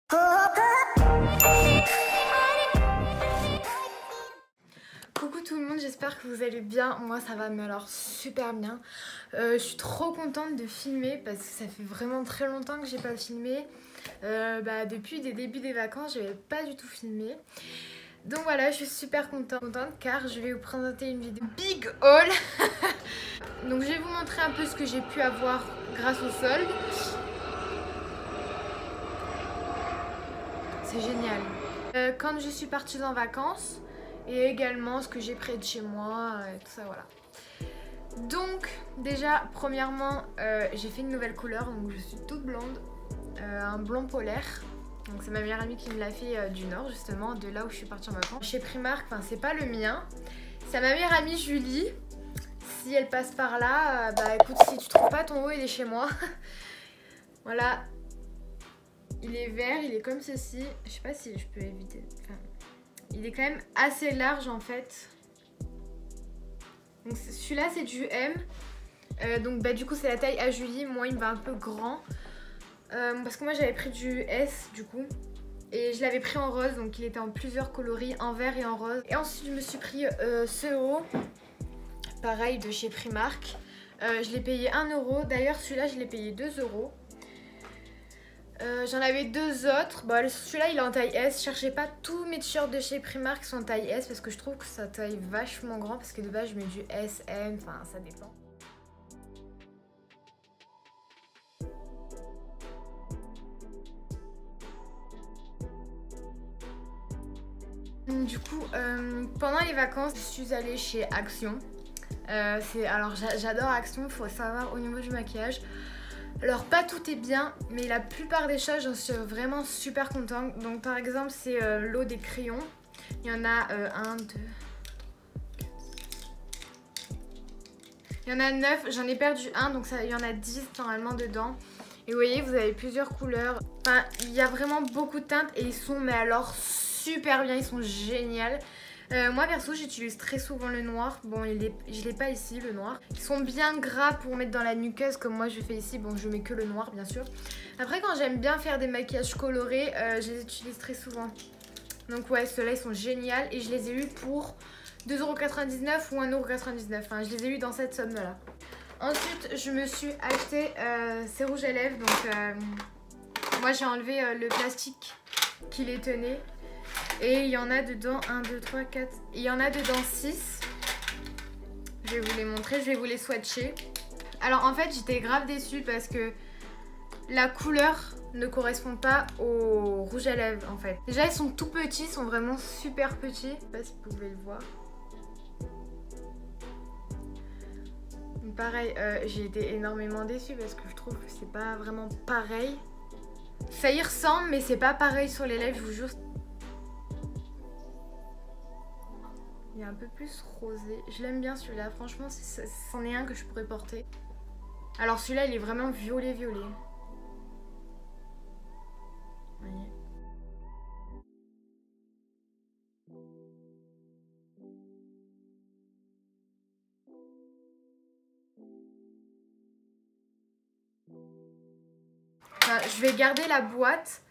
Coucou tout le monde, j'espère que vous allez bien. Moi ça va, mais alors super bien. Je suis trop contente de filmer parce que ça fait vraiment très longtemps que j'ai pas filmé. Depuis les débuts des vacances, j'avais pas du tout filmé. Donc voilà, je suis super contente car je vais vous présenter une vidéo big haul. Donc je vais vous montrer un peu ce que j'ai pu avoir grâce au solde. C'est génial. Quand je suis partie en vacances et également ce que j'ai près de chez moi et tout ça, voilà. Donc déjà premièrement j'ai fait une nouvelle couleur, donc je suis toute blonde, un blond polaire. Donc c'est ma meilleure amie qui me l'a fait du nord justement, de là où je suis partie en vacances. Chez Primark, enfin c'est pas le mien, c'est ma meilleure amie Julie. Si elle passe par là, écoute, si tu trouves pas ton haut, il est chez moi. Voilà. Il est vert, il est comme ceci. Je sais pas si je peux éviter. Enfin, il est quand même assez large en fait. Donc celui-là c'est du M. Du coup c'est la taille à Julie. Moi il me va un peu grand. Parce que moi j'avais pris du S du coup. Et je l'avais pris en rose. Donc il était en plusieurs coloris, en vert et en rose. Et ensuite je me suis pris ce haut. Pareil de chez Primark. Je l'ai payé 1 euro. D'ailleurs celui-là je l'ai payé 2 euros. J'en avais deux autres. Celui-là il est en taille S. Cherchez pas tous mes t-shirts de chez Primark qui sont en taille S parce que je trouve que ça taille vachement grand. Parce que de base je mets du S, M, enfin ça dépend. Du coup, pendant les vacances, je suis allée chez Action. Alors j'adore Action, faut savoir au niveau du maquillage. Alors pas tout est bien, mais la plupart des choses, j'en suis vraiment super contente. Donc par exemple, c'est l'eau des crayons. Il y en a 1, 2... Il y en a 9, j'en ai perdu un, donc il y en a 10 normalement dedans. Et vous voyez, vous avez plusieurs couleurs. Enfin, il y a vraiment beaucoup de teintes et ils sont, mais alors super bien, ils sont géniaux. Moi perso j'utilise très souvent le noir. Bon je l'ai pas ici le noir. Ils sont bien gras pour mettre dans la nuqueuse comme moi je fais ici. Bon je mets que le noir bien sûr. Après quand j'aime bien faire des maquillages colorés je les utilise très souvent. Donc ouais ceux-là ils sont géniaux et je les ai eu pour 2,99€ ou 1,99€. Enfin je les ai eu dans cette somme là. Ensuite je me suis acheté ces rouges à lèvres. Donc moi j'ai enlevé le plastique qui les tenait. Et il y en a dedans 1, 2, 3, 4. Il y en a dedans 6. Je vais vous les montrer, je vais vous les swatcher. Alors en fait j'étais grave déçue parce que la couleur ne correspond pas au rouge à lèvres en fait. Déjà ils sont tout petits, ils sont vraiment super petits. Je sais pas si vous pouvez le voir. Donc pareil, j'ai été énormément déçue parce que je trouve que c'est pas vraiment pareil. Ça y ressemble mais c'est pas pareil sur les lèvres, je vous jure. Il est un peu plus rosé. Je l'aime bien celui-là. Franchement, c'en est un que je pourrais porter. Alors celui-là, il est vraiment violet. Vous voyez. Enfin, je vais garder la boîte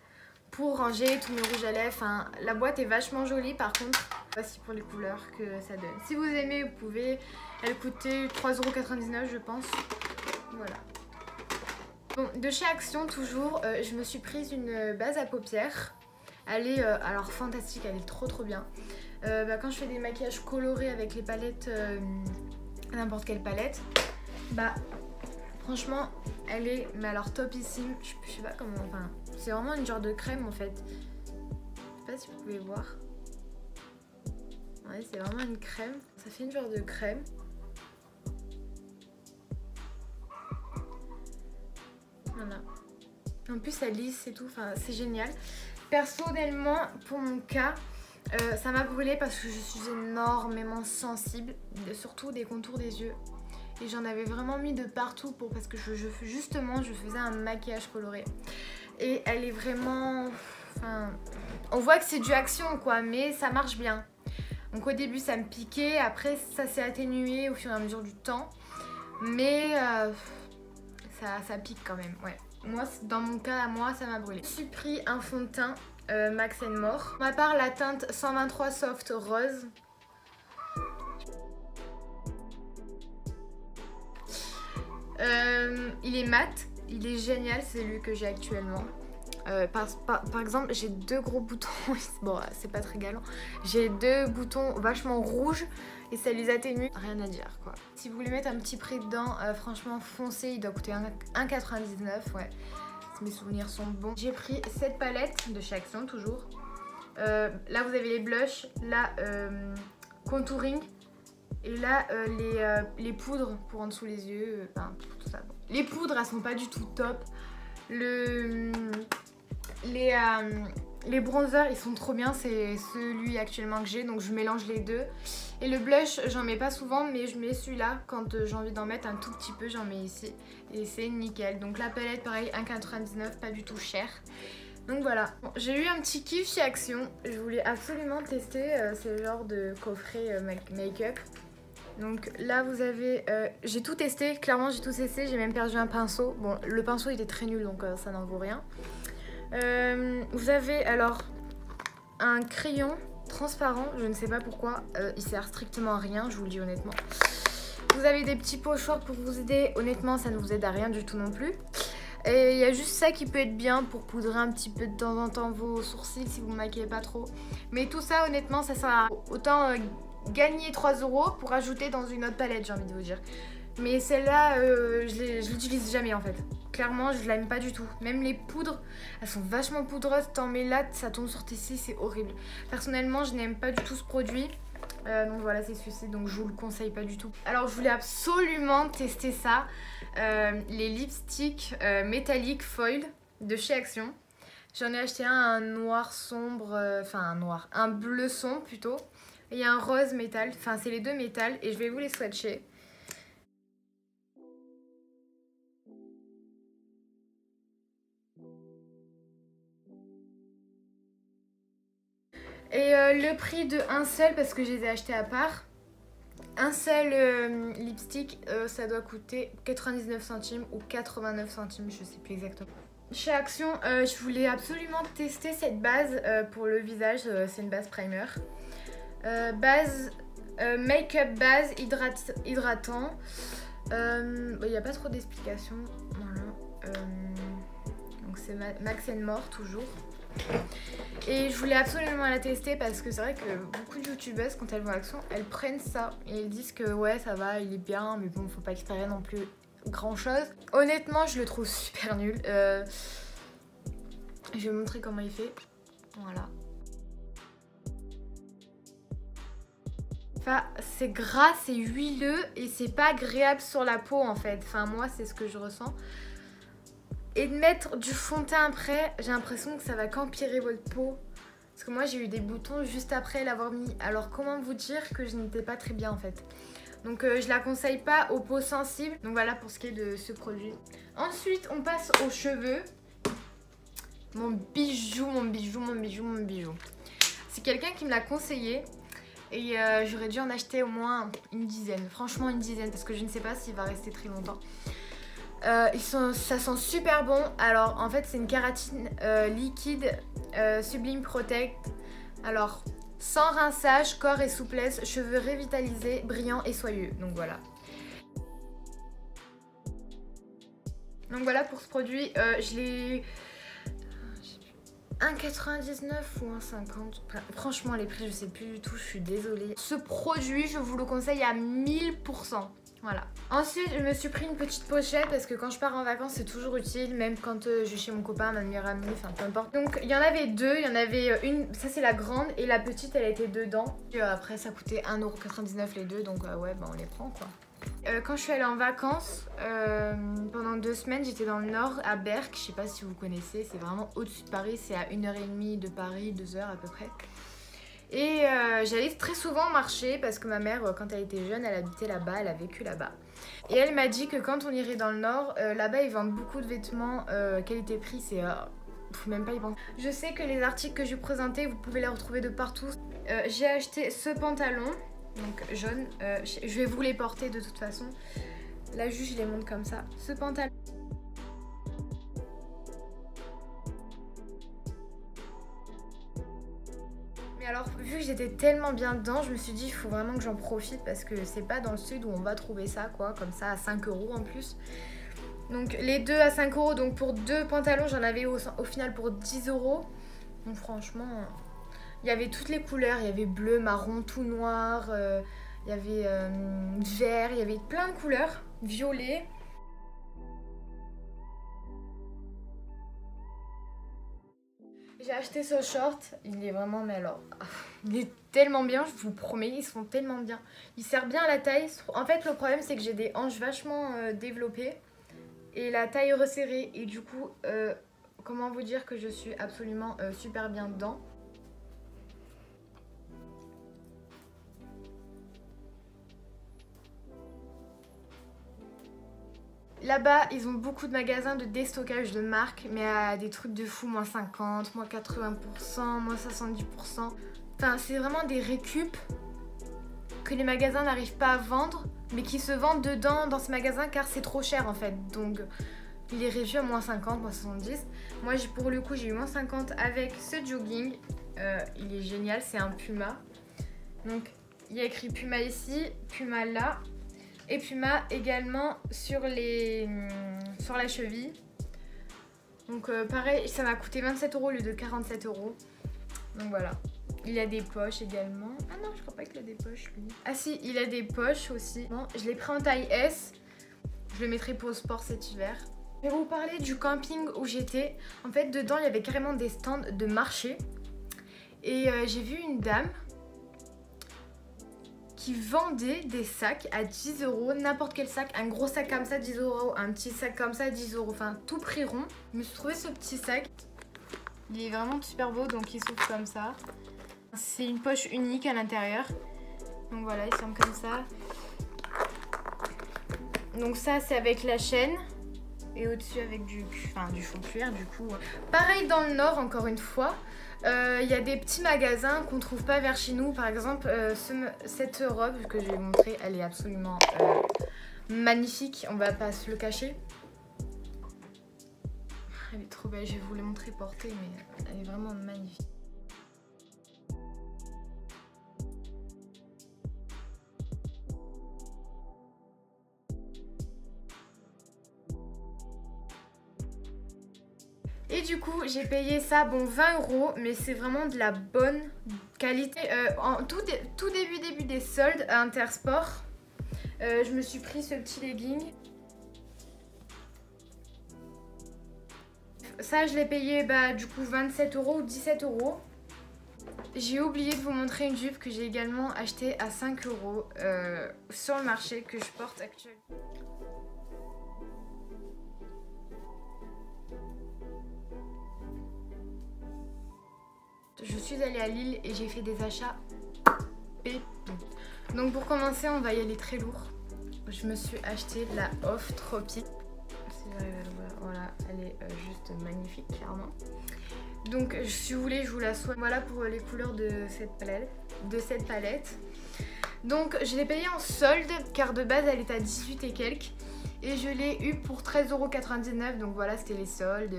pour ranger tous mes rouges à lèvres. Enfin, la boîte est vachement jolie par contre. Voici pour les couleurs que ça donne. Si vous aimez, vous pouvez. Elle coûtait 3,99€ je pense. Voilà. Bon, de chez Action toujours, je me suis prise une base à paupières. Elle est alors fantastique, elle est trop bien. Quand je fais des maquillages colorés avec les palettes, n'importe quelle palette, franchement elle est mais alors topissime. Je sais pas comment, enfin c'est vraiment une genre de crème en fait. Je sais pas si vous pouvez voir. Ouais, c'est vraiment une crème. Ça fait une genre de crème. Voilà. En plus elle lisse et tout, enfin c'est génial. Personnellement pour mon cas ça m'a brûlé parce que je suis énormément sensible, surtout des contours des yeux. Et j'en avais vraiment mis de partout parce que justement je faisais un maquillage coloré. Et elle est vraiment... Enfin, on voit que c'est du Action quoi, mais ça marche bien. Donc au début ça me piquait, après ça s'est atténué au fur et à mesure du temps. Mais ça pique quand même, ouais. moi, dans mon cas à moi, ça m'a brûlé. Je suis pris un fond de teint Max & More. Pour ma part, la teinte 123 Soft Rose. Il est mat, il est génial, c'est celui que j'ai actuellement. Par exemple, j'ai deux gros boutons, bon c'est pas très galant, j'ai deux boutons vachement rouges et ça les atténue, rien à dire quoi. Si vous voulez mettre un petit prix dedans, franchement foncez, il doit coûter 1,99 ouais, si mes souvenirs sont bons. J'ai pris cette palette de chez Action toujours. Là vous avez les blushs, là contouring. Et là, les poudres pour en dessous les yeux, enfin tout ça. Les poudres, elles sont pas du tout top. Les bronzers, ils sont trop bien. C'est celui actuellement que j'ai, donc je mélange les deux. Et le blush, j'en mets pas souvent, mais je mets celui-là quand j'ai envie d'en mettre un tout petit peu. J'en mets ici et c'est nickel. Donc la palette, pareil, 1,99, pas du tout cher. Donc voilà, bon, j'ai eu un petit kiff chez Action. Je voulais absolument tester ce genre de coffret make-up. Donc là vous avez, j'ai tout testé, clairement j'ai tout testé, j'ai même perdu un pinceau. Bon le pinceau il était très nul donc ça n'en vaut rien. Vous avez alors un crayon transparent, je ne sais pas pourquoi, il sert strictement à rien, je vous le dis honnêtement. Vous avez des petits pochoirs pour vous aider, honnêtement ça ne vous aide à rien du tout non plus. Et il y a juste ça qui peut être bien pour poudrer un petit peu de temps en temps vos sourcils si vous ne maquillez pas trop. Mais tout ça honnêtement ça sert à autant gagner 3 € pour ajouter dans une autre palette, j'ai envie de vous dire. Mais celle-là, je l'utilise jamais en fait. Clairement, je l'aime pas du tout. Même les poudres, elles sont vachement poudreuses. T'en mets là, ça tombe sur tes cils, c'est horrible. Personnellement, je n'aime pas du tout ce produit. Donc voilà, c'est celui-ci, donc je vous le conseille pas du tout. Alors, je voulais absolument tester ça. Les lipsticks métalliques foil de chez Action. J'en ai acheté un noir sombre, un bleu sombre plutôt. Il y a un rose métal, enfin c'est les deux métal et je vais vous les swatcher. Et le prix de un seul, parce que je les ai achetés à part, un seul lipstick, ça doit coûter 99 centimes ou 89 centimes, je sais plus exactement. Chez Action, je voulais absolument tester cette base pour le visage, c'est une base primer. Make-up base hydratant. Il n'y a pas trop d'explications. Voilà. Donc c'est Max & More toujours. Et je voulais absolument la tester parce que c'est vrai que beaucoup de youtubeuses quand elles vont à Action, elles prennent ça et elles disent que ouais ça va, il est bien, mais bon faut pas espérer non plus grand chose. Honnêtement je le trouve super nul. Je vais vous montrer comment il fait. Voilà. Enfin, c'est gras, c'est huileux et c'est pas agréable sur la peau en fait. Enfin moi c'est ce que je ressens. Et de mettre du fond de teint après, j'ai l'impression que ça va qu'empirer votre peau. Parce que moi j'ai eu des boutons juste après l'avoir mis. Alors comment vous dire que je n'étais pas très bien en fait. Donc je la conseille pas aux peaux sensibles. Donc voilà pour ce qui est de ce produit. Ensuite on passe aux cheveux. Mon bijou, mon bijou, mon bijou, mon bijou. C'est quelqu'un qui me l'a conseillé. Et j'aurais dû en acheter au moins une dizaine. Franchement une dizaine parce que je ne sais pas s'il va rester très longtemps. Ça sent super bon. Alors en fait c'est une kératine liquide Sublime Protect. Alors sans rinçage, corps et souplesse, cheveux revitalisés, brillants et soyeux. Donc voilà. Donc voilà pour ce produit. Je l'ai 1,99 ou 1,50. Franchement les prix je sais plus du tout, je suis désolée. Ce produit je vous le conseille à 1000%. Voilà. Ensuite, je me suis pris une petite pochette parce que quand je pars en vacances, c'est toujours utile, même quand je suis chez mon copain, ma meilleure amie, enfin peu importe. Donc il y en avait deux, il y en avait une, ça c'est la grande, et la petite elle était dedans. Et après ça coûtait 1,99 € les deux, donc ouais, bah on les prend quoi. Quand je suis allée en vacances, pendant 2 semaines, j'étais dans le nord, à Berck, je sais pas si vous connaissez, c'est vraiment au-dessus de Paris, c'est à 1h30 de Paris, 2 heures à peu près. Et j'allais très souvent marcher parce que ma mère, quand elle était jeune, elle habitait là-bas, elle a vécu là-bas. Et elle m'a dit que quand on irait dans le nord, là-bas ils vendent beaucoup de vêtements qualité-prix, c'est... faut même pas y penser. Je sais que les articles que je vous présentais, vous pouvez les retrouver de partout. J'ai acheté ce pantalon, donc jaune, je vais vous les porter de toute façon. Là juste je les montre comme ça. Ce pantalon Et alors, vu que j'étais tellement bien dedans, je me suis dit il faut vraiment que j'en profite parce que c'est pas dans le sud où on va trouver ça, quoi, comme ça à 5 € en plus. Donc les deux à 5 €, donc pour 2 pantalons, j'en avais au final pour 10 €. Donc franchement, il y avait toutes les couleurs, il y avait bleu, marron, tout noir, il y avait vert, il y avait plein de couleurs, violet. J'ai acheté ce short, il est vraiment, mais alors, il est tellement bien, je vous promets, ils sont tellement bien. Il sert bien à la taille. En fait, le problème, c'est que j'ai des hanches vachement développées et la taille resserrée. Et du coup, comment vous dire que je suis absolument super bien dedans. Là-bas, ils ont beaucoup de magasins de déstockage de marques, mais à des trucs de fou, moins 50, moins 80%, moins 70%. Enfin, c'est vraiment des récup que les magasins n'arrivent pas à vendre, mais qui se vendent dedans dans ce magasin car c'est trop cher en fait. Donc, il est réduit à moins 50, moins 70. Moi, pour le coup, j'ai eu moins 50 avec ce jogging. Il est génial, c'est un Puma. Donc, il y a écrit Puma ici, Puma là. Et Puma également sur la cheville. Donc pareil, ça m'a coûté 27 € au lieu de 47 €. Donc voilà. Il a des poches également. Ah non, je crois pas qu'il a des poches lui. Ah si, il a des poches aussi. Bon, je l'ai pris en taille S. Je le mettrai pour le sport cet hiver. Je vais vous parler du camping où j'étais. En fait, dedans, il y avait carrément des stands de marché. Et j'ai vu une dame qui vendait des sacs à 10 €, n'importe quel sac, un gros sac comme ça 10 €, un petit sac comme ça 10 €, enfin tout prix rond. Je me suis trouvé ce petit sac, il est vraiment super beau, donc il s'ouvre comme ça. C'est une poche unique à l'intérieur, donc voilà, il semble comme ça. Donc ça c'est avec la chaîne et au-dessus avec du faux cuir du coup. Pareil dans le nord encore une fois. Il y a des petits magasins qu'on trouve pas vers chez nous. Par exemple, cette robe que je vais vous montrer, elle est absolument magnifique. On va pas se le cacher. Elle est trop belle. Je vais vous la montrer portée, mais elle est vraiment magnifique. Et du coup, j'ai payé ça, bon 20 €, mais c'est vraiment de la bonne qualité. En tout début des soldes à Intersport, je me suis pris ce petit legging. Ça, je l'ai payé du coup 27 € ou 17 €. J'ai oublié de vous montrer une jupe que j'ai également achetée à 5 € sur le marché que je porte actuellement. Je suis allée à Lille et j'ai fait des achats pépites. Donc pour commencer, on va y aller très lourd. Je me suis acheté la Off Tropic. Voilà, elle est juste magnifique, clairement. Donc si vous voulez, je vous la soigne. Voilà pour les couleurs de cette palette. Donc je l'ai payée en solde car de base elle est à 18 et quelques. Et je l'ai eu pour 13,99 €. Donc voilà, c'était les soldes.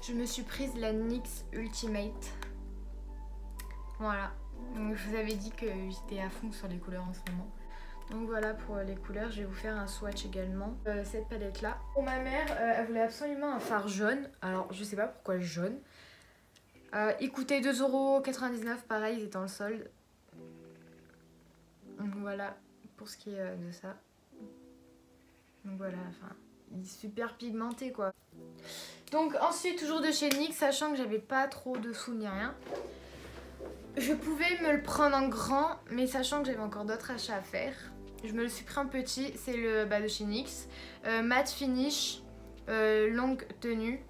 Je me suis prise la NYX Ultimate. Voilà. Donc je vous avais dit que j'étais à fond sur les couleurs en ce moment. Donc voilà pour les couleurs. Je vais vous faire un swatch également. Cette palette là. Pour ma mère, elle voulait absolument un fard jaune. Alors je sais pas pourquoi jaune. Il coûtait 2,99 €. Pareil, il était dans le solde. Donc voilà pour ce qui est de ça. Donc voilà, enfin, il est super pigmenté quoi. Donc ensuite, toujours de chez NYX, sachant que j'avais pas trop de sous ni rien. Je pouvais me le prendre en grand, mais sachant que j'avais encore d'autres achats à faire. Je me le suis pris en petit, c'est le de chez NYX. Matte finish, longue tenue.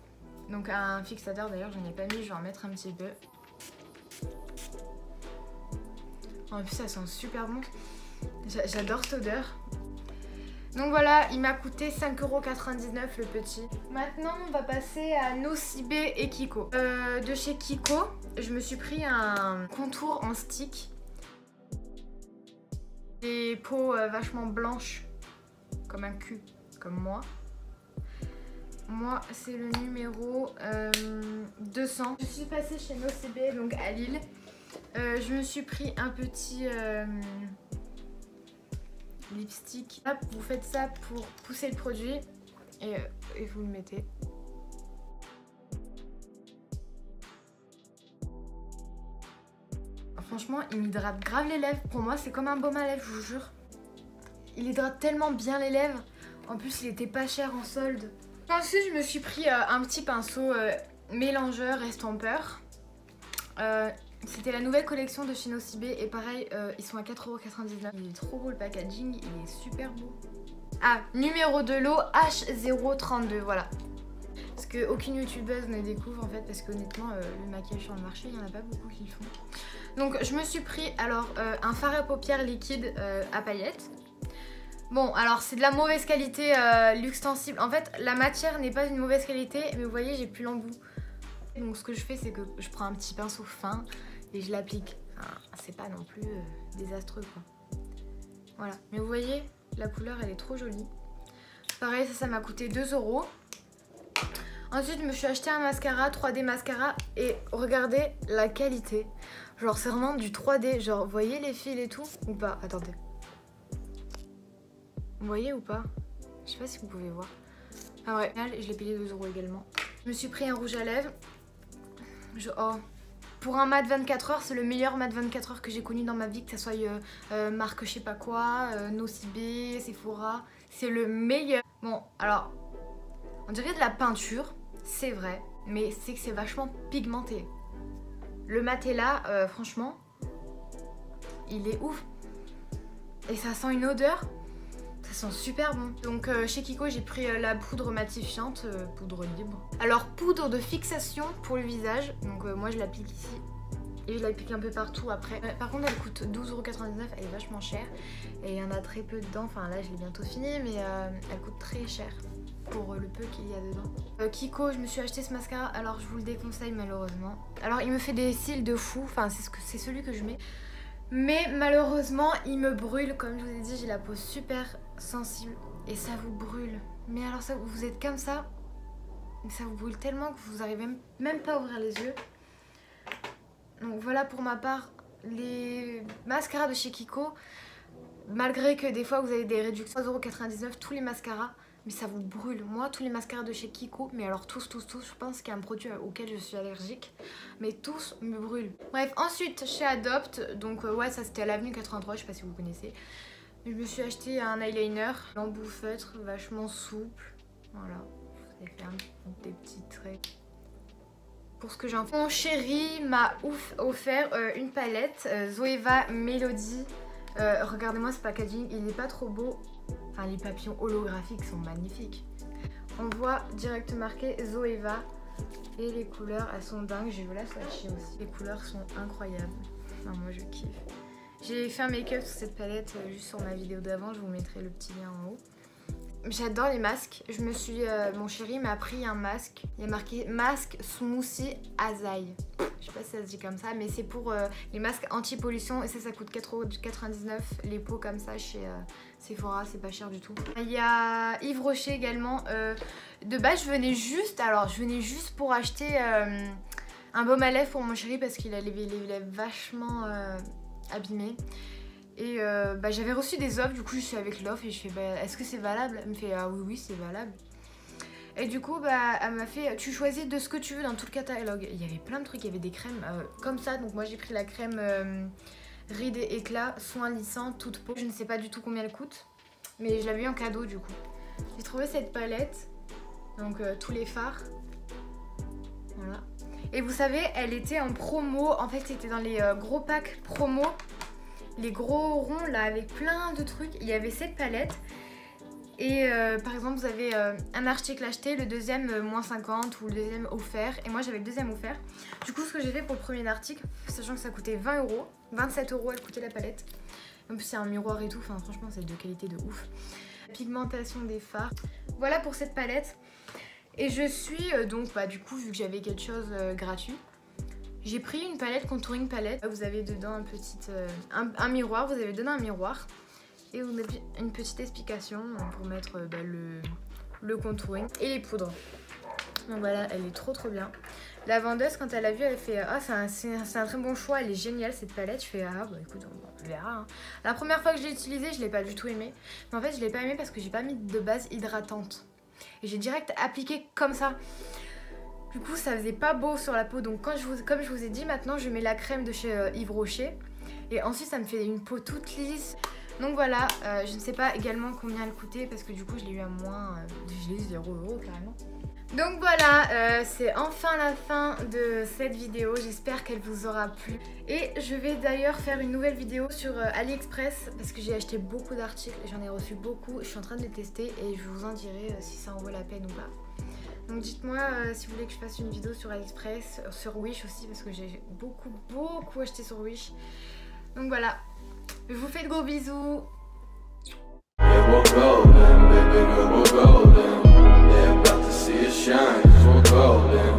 Donc un fixateur d'ailleurs, je n'en ai pas mis, je vais en mettre un petit peu. En plus ça sent super bon. J'adore cette odeur. Donc voilà, il m'a coûté 5,99 € le petit. Maintenant, on va passer à Nocibé et Kiko. De chez Kiko, je me suis pris un contour en stick. Des peaux vachement blanches, comme un cul, comme moi. Moi, c'est le numéro 200. Je suis passée chez Nocibé, donc à Lille. Je me suis pris un petit lipstick. Hop, vous faites ça pour pousser le produit et vous le mettez. Franchement, il m'hydrate grave les lèvres. Pour moi, c'est comme un baume à lèvres, je vous jure. Il hydrate tellement bien les lèvres. En plus, il était pas cher en solde. Ensuite, je me suis pris un petit pinceau mélangeur estompeur. C'était la nouvelle collection de chez Nocibé. Et pareil, ils sont à 4,99 €. Il est trop beau le packaging, il est super beau. Ah, numéro de lot H032, voilà. Parce qu'aucune youtubeuse ne découvre en fait, parce qu'honnêtement, le maquillage sur le marché, il n'y en a pas beaucoup qui le font. Donc je me suis pris alors un fard à paupières liquide à paillettes. Bon, alors c'est de la mauvaise qualité Luxtensible. En fait, la matière n'est pas d'une mauvaise qualité, mais vous voyez, j'ai plus l'embout. Donc ce que je fais, c'est que je prends un petit pinceau fin et je l'applique. Enfin, c'est pas non plus désastreux quoi. Voilà, mais vous voyez, la couleur elle est trop jolie. Pareil, ça m'a coûté 2 €. Ensuite, je me suis acheté un mascara, 3D mascara, et regardez la qualité. Genre, c'est vraiment du 3D. Genre, vous voyez les fils et tout ou pas? Attendez. Vous voyez ou pas? Je sais pas si vous pouvez voir. Ah ouais, je l'ai payé 2 € également. Je me suis pris un rouge à lèvres. Oh. Pour un mat 24 heures, c'est le meilleur mat 24 heures que j'ai connu dans ma vie, que ça soit marque je sais pas quoi, Nocibé, Sephora. C'est le meilleur. Bon, alors, on dirait de la peinture, c'est vrai, mais c'est que c'est vachement pigmenté. Le mat est là, franchement, il est ouf. Et ça sent une odeur, ça sent super bon. Donc chez Kiko, j'ai pris la poudre matifiante, poudre libre. Alors poudre de fixation pour le visage, donc moi je l'applique ici. Et je l'applique un peu partout après. Par contre elle coûte 12,99 €, elle est vachement chère. Et il y en a très peu dedans, enfin là je l'ai bientôt fini, mais elle coûte très cher pour le peu qu'il y a dedans. Kiko, je me suis acheté ce mascara, alors je vous le déconseille malheureusement. Alors il me fait des cils de fou, enfin c'est celui que je mets. Mais malheureusement il me brûle, comme je vous ai dit, j'ai la peau super sensible et ça vous brûle. Mais alors ça, vous êtes comme ça, ça vous brûle tellement que vous n'arrivez même pas à ouvrir les yeux. Donc voilà pour ma part les mascaras de chez Kiko. Malgré que des fois vous avez des réductions 3,99 € tous les mascaras, mais ça vous brûle. Moi tous les mascaras de chez Kiko, mais alors tous, je pense qu'il y a un produit auquel je suis allergique, mais tous me brûlent. Bref, ensuite chez Adopt, donc ouais ça c'était à l'avenue 83, je sais pas si vous connaissez. Je me suis acheté un eyeliner, l'embout feutre, vachement souple. Voilà, je vous ai fait des petits traits. Pour ce que j'en fais, mon chéri m'a offert une palette Zoeva Melody. Regardez-moi ce packaging, il n'est pas trop beau. Enfin, les papillons holographiques sont magnifiques. On voit direct marqué Zoeva. Et les couleurs, elles sont dingues. Je vais vous la swatcher aussi. Les couleurs sont incroyables. Enfin, moi, je kiffe. J'ai fait un make-up sur cette palette juste sur ma vidéo d'avant. Je vous mettrai le petit lien en haut. J'adore les masques. Je me suis, mon chéri m'a pris un masque. Il y a marqué masque smoothie Azaï. Je sais pas si ça se dit comme ça, mais c'est pour les masques anti-pollution et ça coûte 4,99 € les pots comme ça chez Sephora, c'est pas cher du tout. Il y a Yves Rocher également. De base, je venais juste pour acheter un baume à lèvres pour mon chéri parce qu'il a les lèvres vachement abîmées. Et j'avais reçu des offres, du coup je suis avec l'offre et je fais est-ce que c'est valable? Elle me fait ah oui c'est valable. Et du coup elle m'a fait tu choisis de ce que tu veux dans tout le catalogue. Il y avait plein de trucs, il y avait des crèmes comme ça, donc moi j'ai pris la crème rides et éclat, soin lissant, toute peau. Je ne sais pas du tout combien elle coûte, mais je l'avais eu en cadeau du coup. J'ai trouvé cette palette, donc tous les fards, voilà. Et vous savez, elle était en promo, en fait c'était dans les gros packs promo. Les gros ronds là avec plein de trucs, il y avait cette palette et par exemple vous avez un article acheté, le deuxième moins 50 ou le deuxième offert et moi j'avais le deuxième offert. Du coup ce que j'ai fait pour le premier article, sachant que ça coûtait 20 €, 27 € elle coûtait la palette. En plus c'est un miroir et tout, enfin franchement c'est de qualité de ouf. Pigmentation des fards. Voilà pour cette palette. Et je suis donc du coup vu que j'avais quelque chose gratuit, j'ai pris une palette contouring palette. Vous avez dedans un miroir, vous avez dedans un miroir et vous mettez une petite explication pour mettre le contouring et les poudres. Donc voilà, elle est trop bien. La vendeuse, quand elle a vu, elle fait ah, c'est un très bon choix, elle est géniale cette palette. Je fais ah, bah écoute, on verra. Hein. La première fois que je l'ai utilisée, je l'ai pas du tout aimée. Mais en fait, je l'ai pas aimée parce que j'ai pas mis de base hydratante. Et j'ai direct appliqué comme ça. Du coup, ça faisait pas beau sur la peau. Donc, comme je vous ai dit, maintenant, je mets la crème de chez Yves Rocher. Et ensuite, ça me fait une peau toute lisse. Donc voilà, je ne sais pas également combien elle coûtait parce que du coup, je l'ai eu à moins. Je l'ai eu 0 € carrément. Donc voilà, c'est enfin la fin de cette vidéo, j'espère qu'elle vous aura plu. Et je vais d'ailleurs faire une nouvelle vidéo sur AliExpress parce que j'ai acheté beaucoup d'articles, j'en ai reçu beaucoup, je suis en train de les tester et je vous en dirai si ça en vaut la peine ou pas. Donc dites-moi si vous voulez que je fasse une vidéo sur AliExpress, sur Wish aussi parce que j'ai beaucoup acheté sur Wish. Donc voilà, je vous fais de gros bisous. Shine, 'cause we're golden.